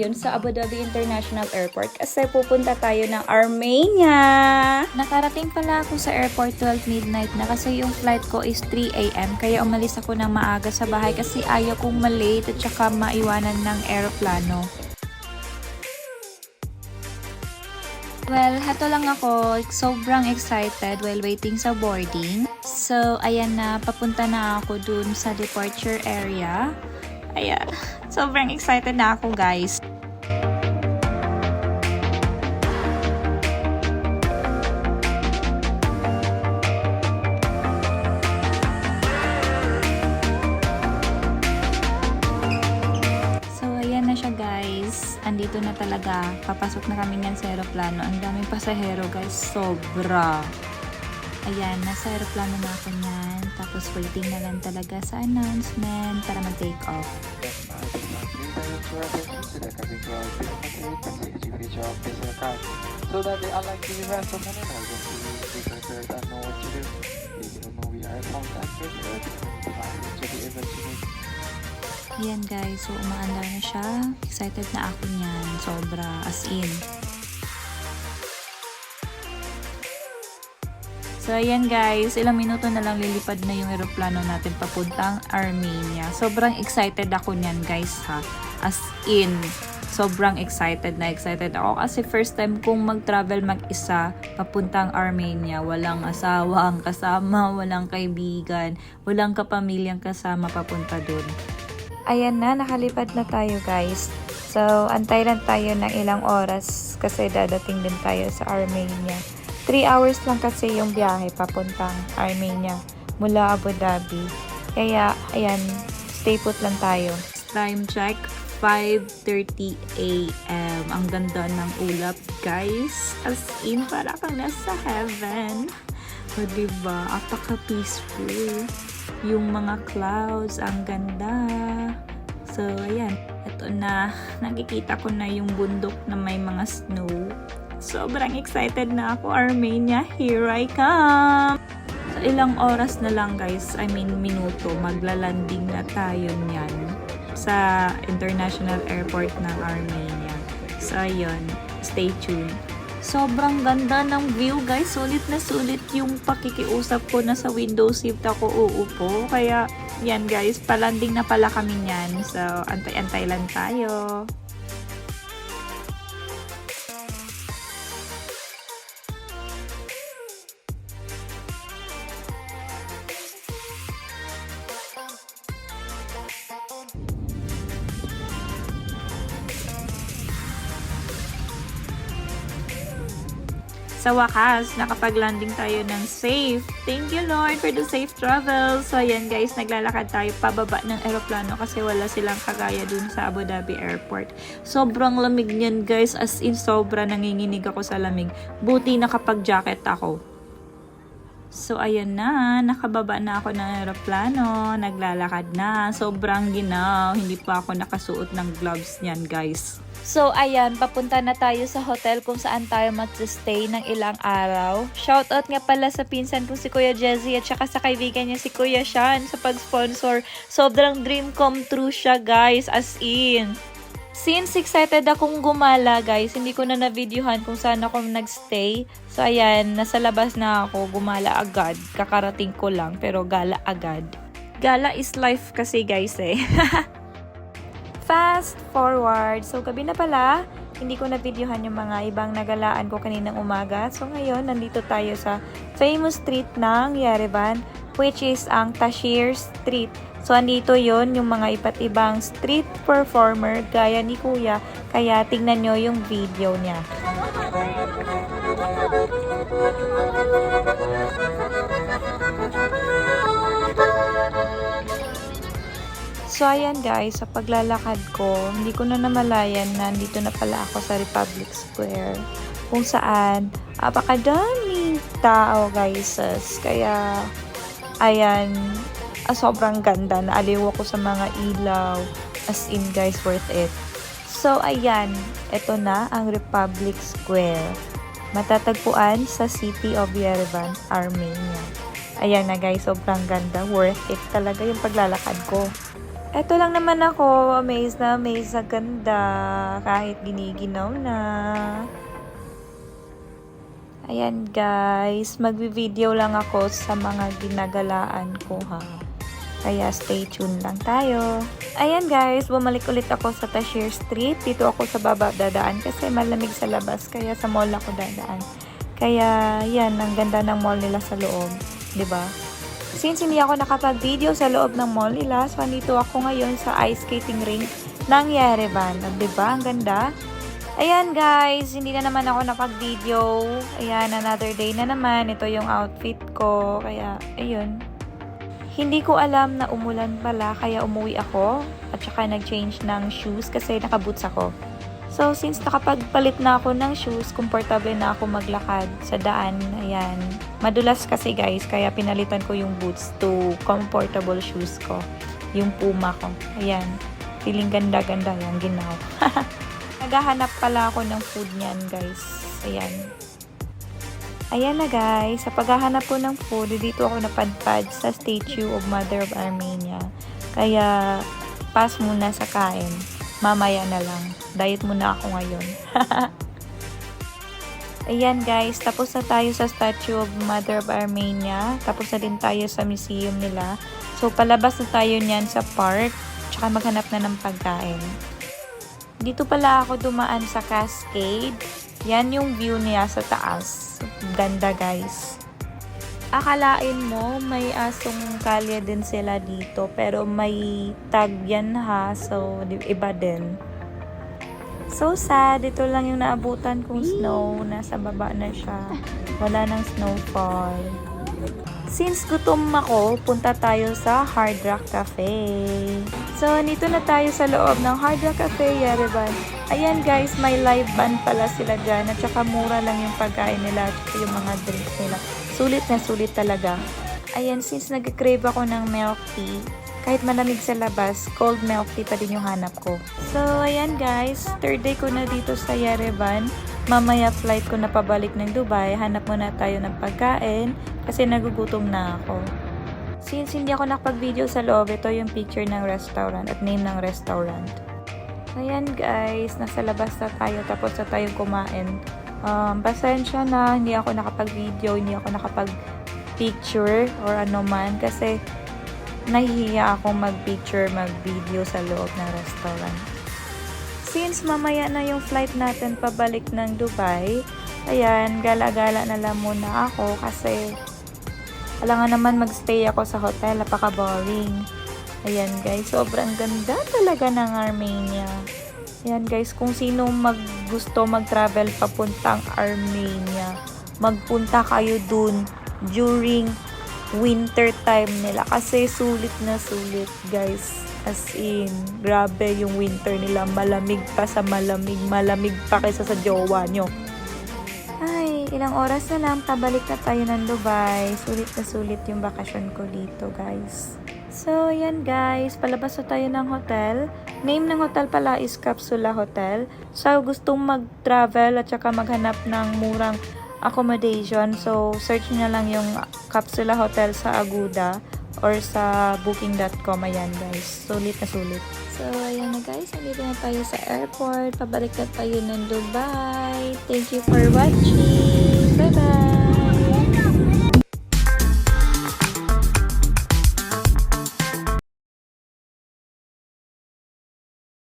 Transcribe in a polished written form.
ngayon sa Abu Dhabi International Airport kasi pupunta tayo ng Armenia. Nakarating pala ako sa airport 12 midnight na kasi yung flight ko is 3 AM. Kaya umalis ako ng maaga sa bahay kasi ayaw kong malate at saka maiwanan ng aeroplano. Well, hato lang ako. Sobrang excited while waiting sa boarding. So, ayan na. Papunta na ako dun sa departure area. Ayan. Sobrang excited na ako, guys. Guys, andito na talaga. Papasok na kami niyan sa aeroplano. Ang daming pasahero, guys. Sobra. Ayan, nasa aeroplano na ako niyan. Tapos waiting na lang talaga sa announcement para mag-take off. So that they unlike the events of an energy, we prepared and know what to do. We don't know we are contact with to the event to make. Ayan guys, so umaandar na siya. Excited na ako niyan. Sobra, as in. So ayan guys, ilang minuto na lang lilipad na yung aeroplano natin papuntang Armenia. Sobrang excited ako niyan guys ha. As in, sobrang excited ako kasi first time kong mag-travel mag-isa papuntang Armenia. Walang asawang kasama, walang kaibigan, walang kapamilyang kasama papunta dun. Ayan na, nakalipad na tayo guys. So, antay lang tayo ng ilang oras kasi dadating din tayo sa Armenia. 3 hours lang kasi yung biyahe papuntang Armenia mula Abu Dhabi. Kaya, ayan, stay put lang tayo. Time check, 5:30 AM. Ang ganda ng ulap guys. As in, para kang nasa heaven. O diba? Apaka-peaceful. Yung mga clouds, ang ganda. So, ayan. Ito na. Nakikita ko na yung bundok na may mga snow. Sobrang excited na ako. Armenia, here I come! So, ilang oras na lang guys. I mean, minuto. Maglalanding na tayo niyan sa International Airport ng Armenia. So, ayun. Stay tuned. Sobrang ganda ng view guys. Sulit na sulit yung pakikiusap ko na sa window seat ako uupo. Kaya yan guys, palanding na pala kami niyan. So antay-antay lang tayo. Sa wakas, nakapag-landing tayo ng safe. Thank you Lord for the safe travel. So ayan guys, naglalakad tayo pababa ng eroplano kasi wala silang kagaya dun sa Abu Dhabi Airport. Sobrang lamig niyan guys, as in sobra nanginginig ako sa lamig. Buti nakapag-jacket ako. So ayan na, nakababa na ako ng eroplano, naglalakad na. Sobrang ginaw, hindi pa ako nakasuot ng gloves niyan guys. So, ayan, papunta na tayo sa hotel kung saan tayo mag-stay ng ilang araw. Shoutout nga pala sa pinsan kong si Kuya Jezzy at saka sa kaibigan niya si Kuya Sean sa pag-sponsor. Sobrang dream come true siya, guys, as in. Since excited akong gumala, guys, hindi ko na na-videohan kung saan ako nag-stay. So, ayan, nasa labas na ako, gumala agad. Kakarating ko lang, pero gala agad. Gala is life kasi, guys, eh. Fast forward. So, gabi na pala. Hindi ko na-videohan yung mga ibang nagalaan ko kaninang umaga. So, ngayon, nandito tayo sa famous street ng Yerevan, which is ang Tashir Street. So, andito yon yung mga iba't ibang street performer gaya ni Kuya. Kaya, tingnan nyo yung video niya. So, ayan guys, sa paglalakad ko, hindi ko na namalayan na nandito na pala ako sa Republic Square. Kung saan, apakadaming tao guys. Kaya, ayan, sobrang ganda. Naaliw ako sa mga ilaw. As in guys, worth it. So, ayan, ito na ang Republic Square. Matatagpuan sa City of Yerevan, Armenia. Ayan na guys, sobrang ganda. Worth it talaga yung paglalakad ko. Eto lang naman ako, amazed na amazed sa ganda, kahit giniginaw na. Ayan guys, magvi-video lang ako sa mga ginagalaan ko ha. Kaya stay tuned lang tayo. Ayan guys, bumalik ulit ako sa Tashier Street. Dito ako sa baba dadaan kasi malamig sa labas, kaya sa mall ako dadaan. Kaya yan, ang ganda ng mall nila sa loob, 'di ba? Since hindi ako nakapag-video sa loob ng mall nila, so nandito ako ngayon sa ice skating rink ng Yerevan. Diba? Ang ganda. Ayan guys, hindi na naman ako napag-video. Ayan, another day na naman. Ito yung outfit ko. Kaya, ayun. Hindi ko alam na umulan pala, kaya umuwi ako. At saka nag-change ng shoes kasi nakaboots ako. So, since nakapagpalit na ako ng shoes, komportable na ako maglakad sa daan. Ayan. Madulas kasi guys, kaya pinalitan ko yung boots to comfortable shoes ko. Yung Puma ko. Ayan. Feeling ganda-ganda yan, ginaw. Naghahanap pala ako ng food niyan guys. Ayan. Ayan na guys. Sa paghahanap ko ng food, dito ako napadpad sa Statue of Mother of Armenia. Kaya, pass muna sa kain. Mamaya na lang. Diet muna ako ngayon. Ayan guys, tapos na tayo sa Statue of Mother of Armenia. Tapos na din tayo sa museum nila. So, palabas na tayo niyan sa park. Tsaka maghanap na ng pagkain. Dito pala ako dumaan sa Cascade. Yan yung view niya sa taas. Ganda guys. Akalain mo may asong kalye din sila dito, pero may tag yan ha, so iba din. So sad, ito lang yung naabutan kong snow, nasa baba na siya, wala nang snowfall. Since gutom ako, punta tayo sa Hard Rock Cafe. So nito na tayo sa loob ng Hard Rock Cafe, Yerevan. Ayan guys, may live band pala sila dyan, at saka mura lang yung pagkain nila at saka yung mga drinks nila. Sulit na sulit talaga. Ayan, since nag-crave ako ng milk tea, kahit malamig sa labas, cold milk tea pa din yung hanap ko. So, ayan guys, third day ko na dito sa Yerevan. Mamaya flight ko na pabalik ng Dubai. Hanap muna tayo ng pagkain kasi nagugutom na ako. Since hindi ako nakapag-video sa loob, ito yung picture ng restaurant at name ng restaurant. Ayan guys, nasa labas na tayo tapos na tayong kumain. Pasensya na, hindi ako nakapag-video, hindi ako nakapag-picture or ano man kasi nahihiya akong mag-picture, mag-video sa loob ng restaurant. Since mamaya na yung flight natin pabalik ng Dubai, ayan, gala-gala na lang muna ako kasi alangan naman mag-stay ako sa hotel, napaka-boring. Ayan guys, sobrang ganda talaga ng Armenia. Ayan guys, kung sino gusto mag-travel papuntang Armenia, magpunta kayo dun during winter time nila kasi sulit na sulit guys. As in, grabe yung winter nila, malamig pa sa malamig, malamig pa kaysa sa jowa nyo. Ay, ilang oras na lang, pabalik na tayo ng Dubai. Sulit na sulit yung bakasyon ko dito guys. So, yan guys, palabas na tayo ng hotel. Name ng hotel pala is Capsula Hotel. So, gustong mag-travel at saka maghanap ng murang accommodation. So, search na lang yung Capsula Hotel sa Agoda or sa booking.com. Ayan guys, sulit na sulit. So, ayan na guys, nandito na tayo sa airport. Pabalik na tayo ng Dubai. Thank you for watching.